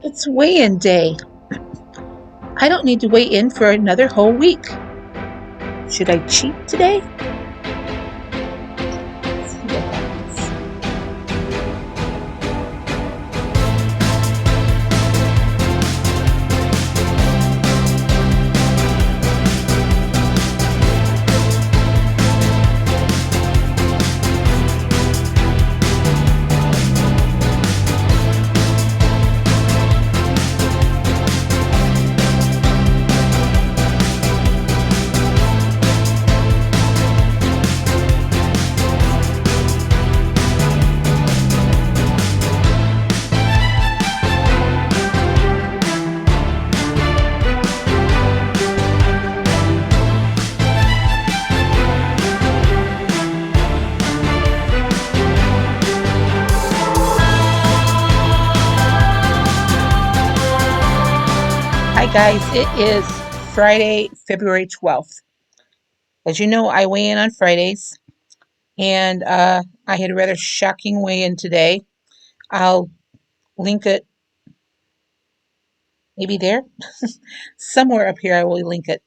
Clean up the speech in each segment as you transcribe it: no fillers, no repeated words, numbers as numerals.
It's weigh-in day. I don't need to weigh in for another whole week. Should I cheat today? Let's see what happens. Hi guys, it is Friday, February 12th. As you know, I weigh in on Fridays, and I had a rather shocking weigh-in today. I'll link it maybe there. Somewhere up here I will link it.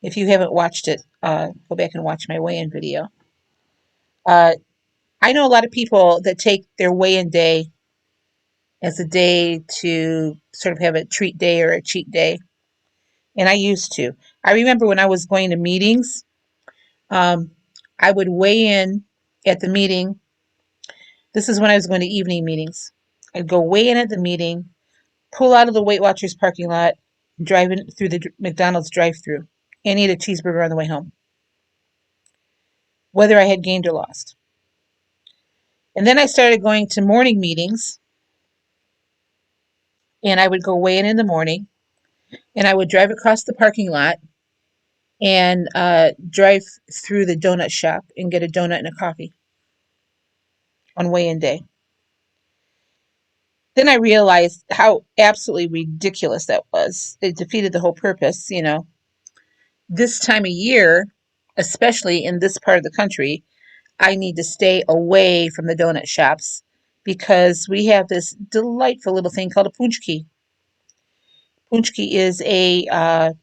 If you haven't watched it, go back and watch my weigh-in video. Uh, I know a lot of people that take their weigh-in day as a day to sort of have a treat day or a cheat day, and I used to. I remember when I was going to meetings, um, I would weigh in at the meeting. This is when I was going to evening meetings. I'd go weigh in at the meeting, pull out of the Weight Watchers parking lot, drive in through the McDonald's drive-through, and eat a cheeseburger on the way home, whether I had gained or lost. And then I started going to morning meetings, and I would go weigh in the morning, and I would drive across the parking lot and drive through the donut shop and get a donut and a coffee on weigh-in day. Then I realized how absolutely ridiculous that was. It defeated the whole purpose, you know. This time of year, especially in this part of the country, I need to stay away from the donut shops because we have this delightful little thing called a punchki. Punchki is a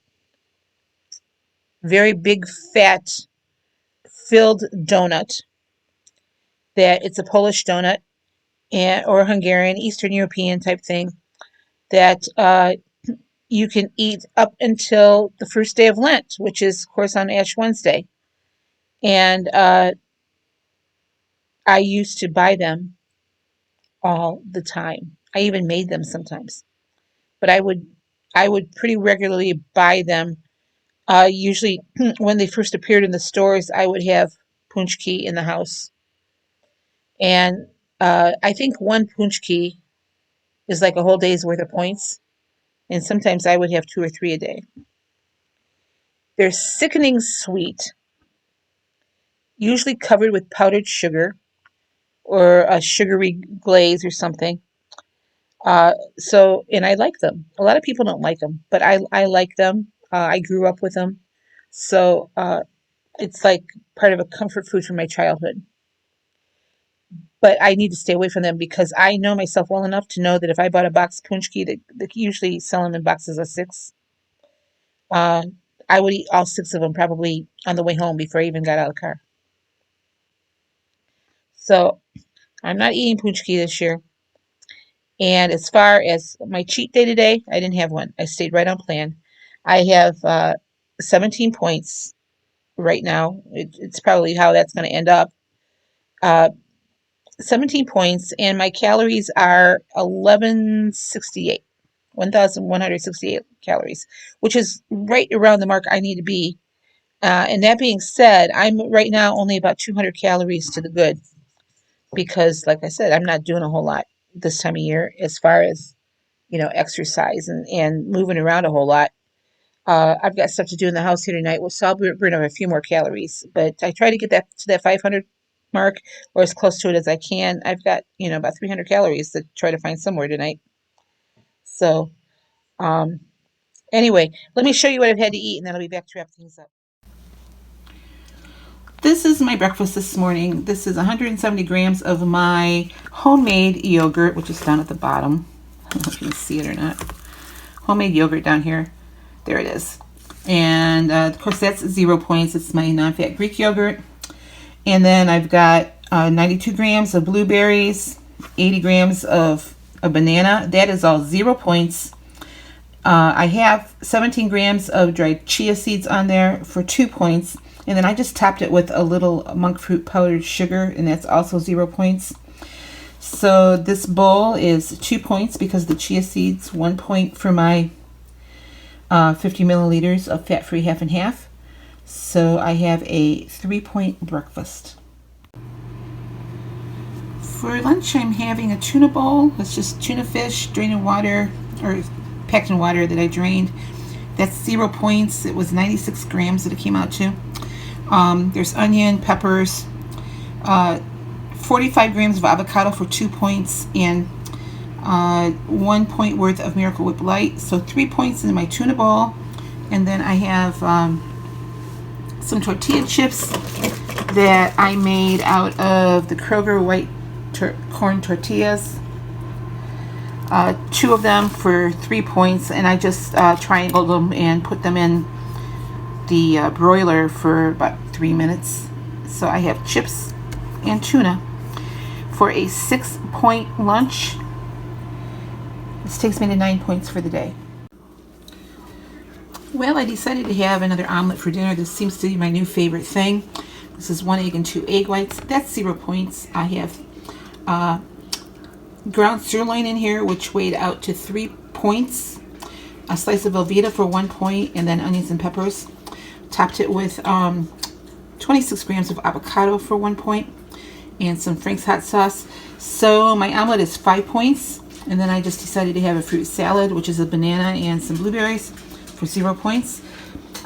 very big, fat, filled donut. That it's a Polish donut or Hungarian, Eastern European type thing that you can eat up until the first day of Lent, which is, of course, on Ash Wednesday. And I used to buy them all the time. I even made them sometimes, but I would pretty regularly buy them. Usually, when they first appeared in the stores, I would have punchki in the house, and I think one punchki is like a whole day's worth of points, and sometimes I would have two or three a day. They're sickening sweet, usually covered with powdered sugar or a sugary glaze or something. And I like them. A lot of people don't like them, but I like them. I grew up with them. So it's like part of a comfort food from my childhood. But I need to stay away from them because I know myself well enough to know that if I bought a box of punchki, they usually sell them in boxes of six. Uh, I would eat all six of them probably on the way home before I even got out of the car. So I'm not eating punchki this year. And as far as my cheat day today, I didn't have one. I stayed right on plan. I have 17 points right now. It's probably how that's going to end up. Uh, 17 points, and my calories are 1168, 1,168 calories, which is right around the mark I need to be. And that being said, I'm right now only about 200 calories to the good because, like I said, I'm not doing a whole lot this time of year as far as exercise and moving around a whole lot. I've got stuff to do in the house here tonight, so I'll burn up a few more calories. But I try to get that to that 500 mark or as close to it as I can. I've got about 300 calories to try to find somewhere tonight. So um, anyway, let me show you what I've had to eat, and then I'll be back to wrap things up. This is my breakfast this morning. This is 170 grams of my homemade yogurt, which is down at the bottom. I don't know if you can see it or not. Homemade yogurt down here. There it is. And of course, that's 0 points. It's my non-fat Greek yogurt. And then I've got 92 grams of blueberries, 80 grams of a banana. That is all 0 points. I have 17 grams of dried chia seeds on there for 2 points. And then I just topped it with a little monk fruit powdered sugar, and that's also 0 points. So this bowl is 2 points because the chia seeds, 1 point for my 50 milliliters of fat-free half and half. So I have a 3-point breakfast. For lunch, I'm having a tuna bowl. It's just tuna fish, drained in water, or packed in water that I drained. That's 0 points. It was 96 grams that it came out to. There's onion, peppers, 45 grams of avocado for 2 points, and 1 point worth of Miracle Whip Light. So 3 points in my tuna bowl. And then I have some tortilla chips that I made out of the Kroger white corn tortillas. 2 of them for 3 points, and I just triangled them and put them in the broiler for about 3 minutes. So I have chips and tuna for a 6-point lunch. This takes me to 9 points for the day. Well, I decided to have another omelet for dinner. This seems to be my new favorite thing. This is 1 egg and 2 egg whites. That's 0 points. I have ground sirloin in here, which weighed out to 3 points. A slice of Velveeta for 1 point, and then onions and peppers. Topped it with 26 grams of avocado for 1 point, and some Frank's hot sauce. So my omelet is 5 points. And then I just decided to have a fruit salad, which is a banana and some blueberries, for 0 points.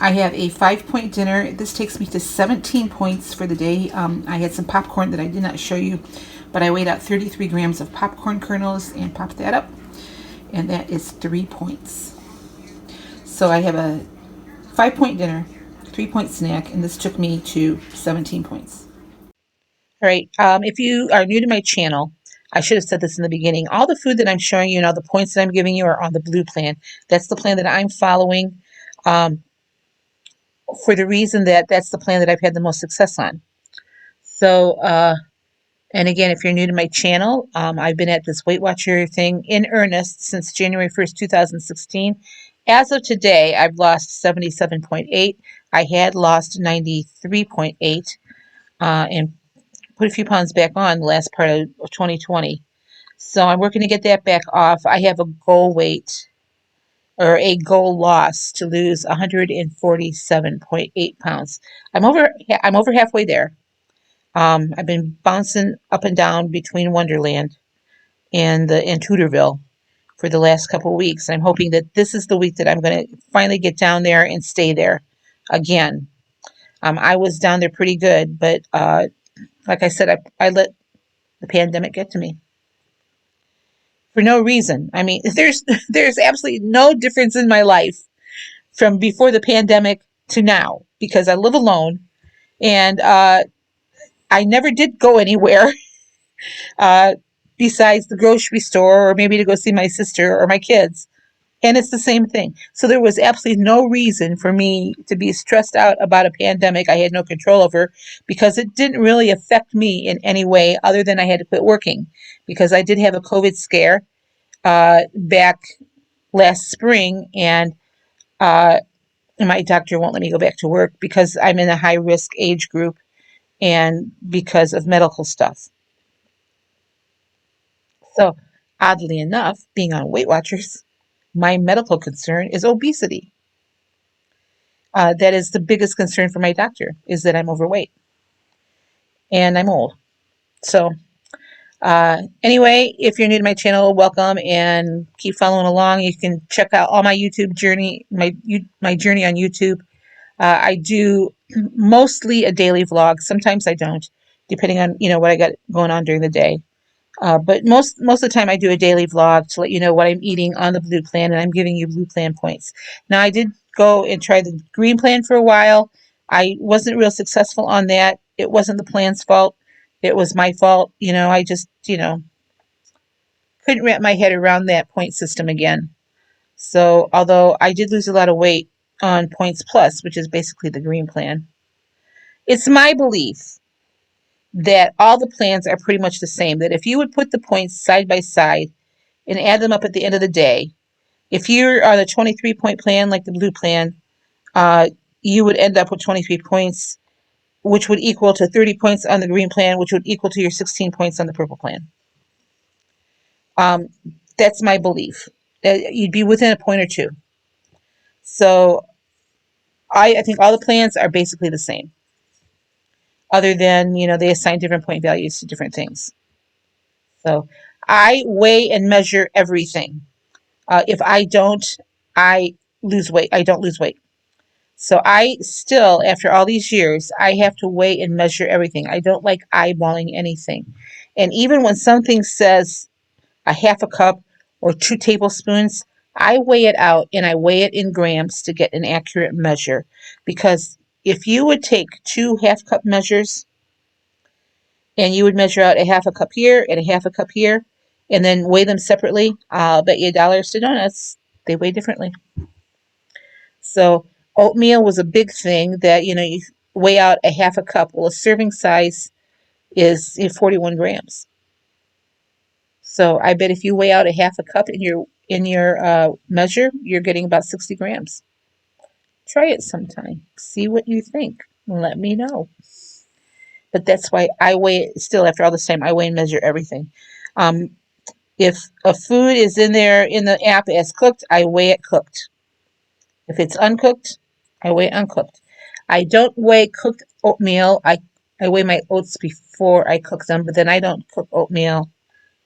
I have a 5-point dinner. This takes me to 17 points for the day. I had some popcorn that I did not show you, but I weighed out 33 grams of popcorn kernels and popped that up, and that is 3 points. So I have a 5-point dinner, 3-point snack, and this took me to 17 points. All right, if you are new to my channel, I should have said this in the beginning. All the food that I'm showing you and all the points that I'm giving you are on the blue plan. That's the plan that I'm following, for the reason that that's the plan that I've had the most success on. So, and again, if you're new to my channel, I've been at this Weight Watcher thing in earnest since January 1st, 2016. As of today, I've lost 77.8. I had lost 93.8 and put a few pounds back on the last part of 2020. So I'm working to get that back off. I have a goal weight, or a goal loss, to lose 147.8 pounds. I'm over halfway there. I've been bouncing up and down between Wonderland and Tudorville for the last couple of weeks. I'm hoping that this is the week that I'm going to finally get down there and stay there again. I was down there pretty good, but like I said, I let the pandemic get to me for no reason. I mean, there's absolutely no difference in my life from before the pandemic to now, because I live alone, and I never did go anywhere besides the grocery store, or maybe to go see my sister or my kids. And it's the same thing. So there was absolutely no reason for me to be stressed out about a pandemic I had no control over, because it didn't really affect me in any way other than I had to quit working, because I did have a COVID scare back last spring, and my doctor won't let me go back to work because I'm in a high risk age group and because of medical stuff. So oddly enough, being on Weight Watchers, my medical concern is obesity. That is the biggest concern for my doctor, is that I'm overweight and I'm old. So anyway, if you're new to my channel, welcome, and keep following along. You can check out all my YouTube journey, my journey on YouTube. I do mostly a daily vlog. Sometimes I don't, depending on what I got going on during the day. But most of the time I do a daily vlog to let you know what I'm eating on the blue plan, and I'm giving you blue plan points. Now, I did go and try the green plan for a while. I wasn't real successful on that. It wasn't the plan's fault. It was my fault. I just, couldn't wrap my head around that point system again. So although I did lose a lot of weight on Points Plus, which is basically the green plan, it's my belief that all the plans are pretty much the same. That if you would put the points side by side and add them up at the end of the day, if you're on a 23-point plan like the blue plan, uh, you would end up with 23 points, which would equal to 30 points on the green plan, which would equal to your 16 points on the purple plan. Um, that's my belief. You'd be within a point or two. So I think all the plans are basically the same, other than, they assign different point values to different things. So I weigh and measure everything. If I don't, I lose weight. I don't lose weight. So I still, after all these years, I have to weigh and measure everything. I don't like eyeballing anything. And even when something says a half a cup or 2 tablespoons, I weigh it out and I weigh it in grams to get an accurate measure. Because if you would take 2 half-cup measures and you would measure out a half a cup here and a half a cup here and then weigh them separately, I'll bet you dollars to donuts, they weigh differently. So oatmeal was a big thing that, you weigh out a half a cup. Well, a serving size is 41 grams. So I bet if you weigh out a half a cup in your measure, you're getting about 60 grams. Try it sometime. See what you think. Let me know. But that's why I weigh, still after all this time, I weigh and measure everything. Um, if a food is in there in the app as cooked, I weigh it cooked. If it's uncooked, I weigh uncooked. I don't weigh cooked oatmeal. I weigh my oats before I cook them, but then I don't cook oatmeal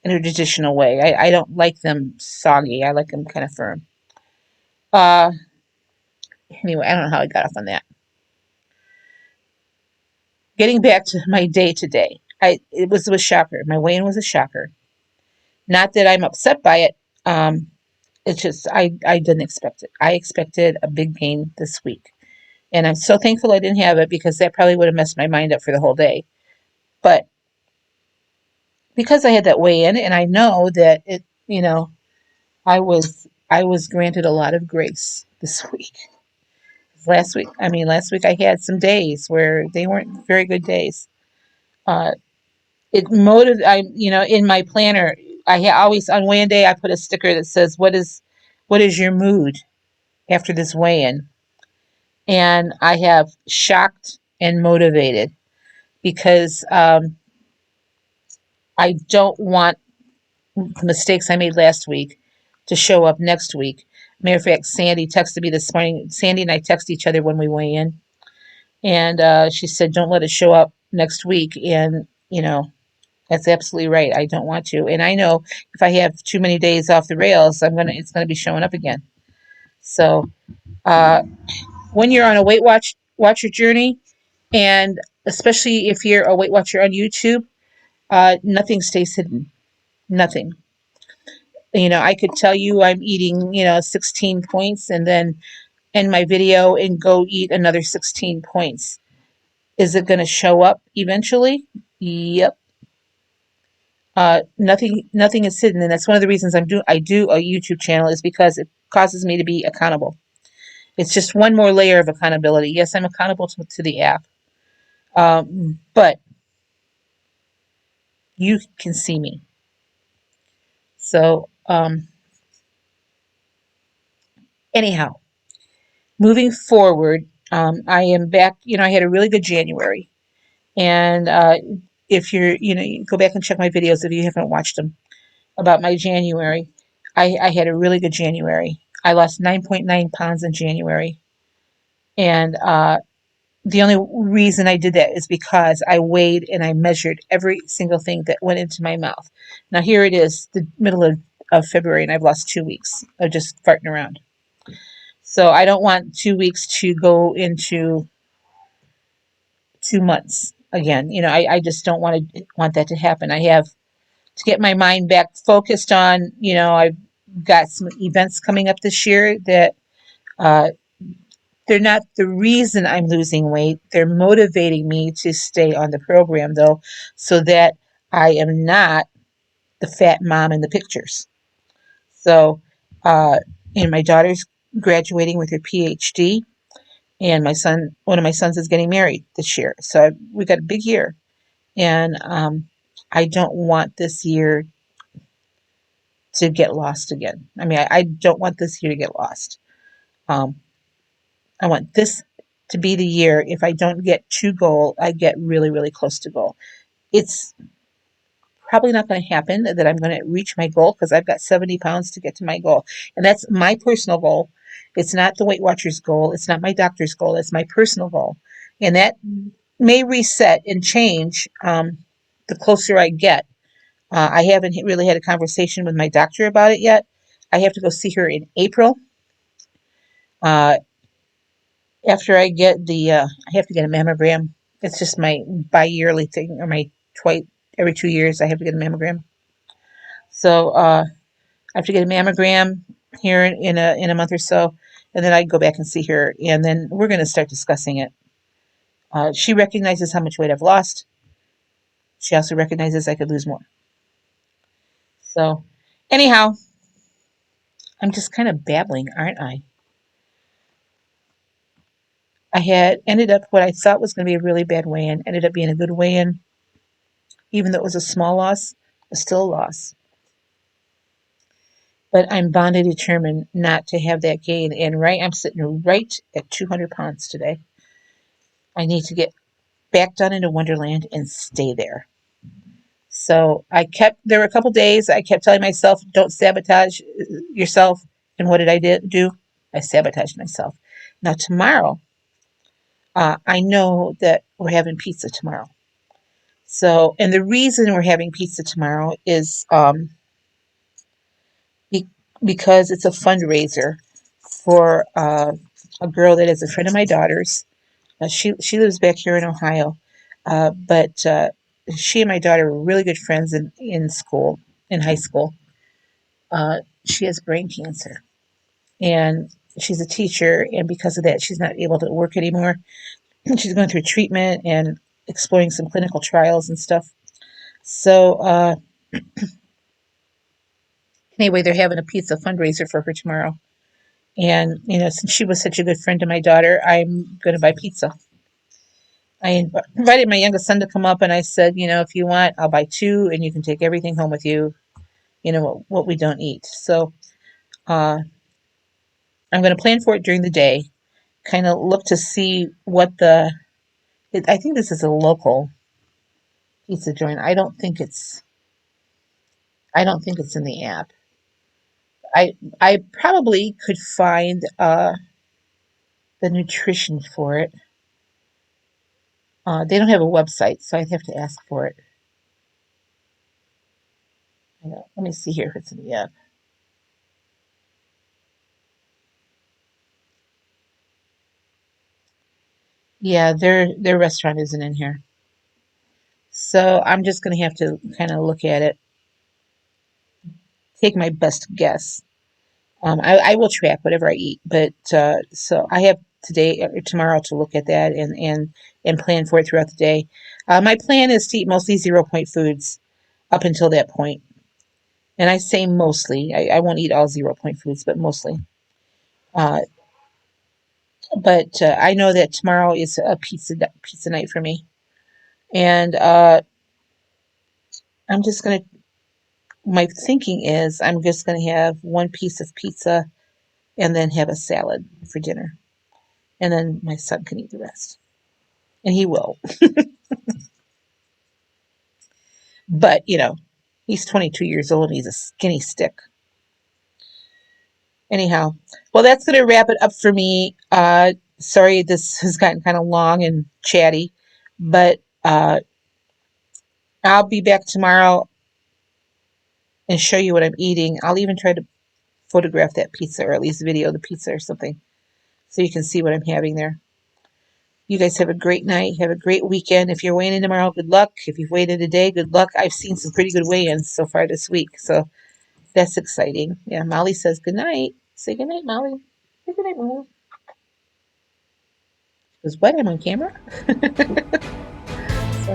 in a traditional way. I don't like them soggy. I like them kind of firm. Uh, anyway, I don't know how I got off on that. Getting back to my day today, it was a shocker. My weigh-in was a shocker. Not that I'm upset by it. It's just I didn't expect it. I expected a big gain this week. And I'm so thankful I didn't have it because that probably would have messed my mind up for the whole day. But because I had that weigh in and I know that I was granted a lot of grace this week. Last week I had some days where they weren't very good days. Uh, in my planner, always on weigh-in day I put a sticker that says, what is your mood after this weigh-in? And I have shocked and motivated because I don't want the mistakes I made last week to show up next week. Matter of fact, Sandy texted me this morning. Sandy and I text each other when we weigh in. And she said, don't let it show up next week. And, that's absolutely right. I don't want to. And I know if I have too many days off the rails, it's gonna be showing up again. So uh, when you're on a Watcher journey, and especially if you're a Weight Watcher on YouTube, nothing stays hidden. Nothing. I could tell you I'm eating, 16 points and then end my video and go eat another 16 points. Is it going to show up eventually? Yep. Nothing is hidden, and that's one of the reasons I do a YouTube channel is because it causes me to be accountable. It's just one more layer of accountability. Yes, I'm accountable to the app, but you can see me. So anyhow, moving forward, I am back. I had a really good January, and if you go back and check my videos if you haven't watched them about my January. I had a really good January. I lost 9.9 pounds in January. And the only reason I did that is because I weighed and I measured every single thing that went into my mouth. Now, here it is, the middle of February, and I've lost 2 weeks of just farting around. So I don't want 2 weeks to go into 2 months again. I just don't want that to happen. I have to get my mind back focused on, I've got some events coming up this year that uh, they're not the reason I'm losing weight. They're motivating me to stay on the program, though, so that I am not the the fat mom in the pictures. So, uh, and my daughter's graduating with her PhD, and one of my sons is getting married this year. So we got a big year, and I don't want this year to get lost again. I mean, I don't want this year to get lost. Um, I want this to be the year. If I don't get to goal, I get really, really close to goal. It's probably not going to happen that I'm going to reach my goal because I've got 70 pounds to get to my goal. And that's my personal goal. It's not the Weight Watchers goal. It's not my doctor's goal. It's my personal goal. And that may reset and change the closer I get. I haven't really had a conversation with my doctor about it yet. I have to go see her in April. Uh, after I get I have to get a mammogram. It's just my bi-yearly thing, or my twice every 2 years I have to get a mammogram. So I have to get a mammogram here in a month or so, and then I go back and see her, and then we're going to start discussing it. She recognizes how much weight I've lost. She also recognizes I could lose more. So, anyhow, I'm just kind of babbling, aren't I? I had ended up what I thought was going to be a really bad weigh-in, ended up being a good weigh-in, even though it was a small loss, it was still a loss. But I'm bound and determined not to have that gain. And I'm sitting right at 200 pounds today. I need to get back down into Wonderland and stay there. So there were a couple days I kept telling myself, don't sabotage yourself. And what did I do? I sabotaged myself. Now, tomorrow, I know that we're having pizza tomorrow. So, and the reason we're having pizza tomorrow is because it's a fundraiser for a girl that is a friend of my daughter's. She lives back here in Ohio, but she and my daughter were really good friends in high school. She has brain cancer, and she's a teacher, and because of that, she's not able to work anymore. She's going through treatment and exploring some clinical trials and stuff. So anyway, they're having a pizza fundraiser for her tomorrow. And, since she was such a good friend to my daughter, I'm going to buy pizza. I invited my youngest son to come up, and I said, if you want, I'll buy two, and you can take everything home with you, what we don't eat. So I'm going to plan for it during the day, kind of look to see I think this is a local pizza joint. I don't think it's in the app. I probably could find the nutrition for it. They don't have a website, so I'd have to ask for it. Let me see here if it's in the app. Yeah, their restaurant isn't in here. So I'm just going to have to kind of look at it, take my best guess. I will track whatever I eat, but so I have today or tomorrow to look at that and plan for it throughout the day. My plan is to eat mostly 0 point foods up until that point. And I say mostly. I won't eat all 0 point foods, but mostly. Uh, but I know that tomorrow is a pizza night for me, and I'm just gonna. My thinking is I'm just gonna have one piece of pizza and then have a salad for dinner, and then my son can eat the rest, and he will. But he's 22 years old and he's a skinny stick. Anyhow, well, that's gonna wrap it up for me. Sorry, this has gotten kind of long and chatty, but I'll be back tomorrow and show you what I'm eating. I'll even try to photograph that pizza, or at least video the pizza or something, so you can see what I'm having there. You guys have a great night. Have a great weekend. If you're weighing in tomorrow, good luck. If you've weighed in today, good luck. I've seen some pretty good weigh-ins so far this week, so that's exciting. Yeah, Molly says good night. Say good night, Molly. Say good night, Molly. Because what? I'm on camera? So,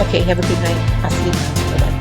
okay, have a good night. I'll see you tomorrow. Bye-bye.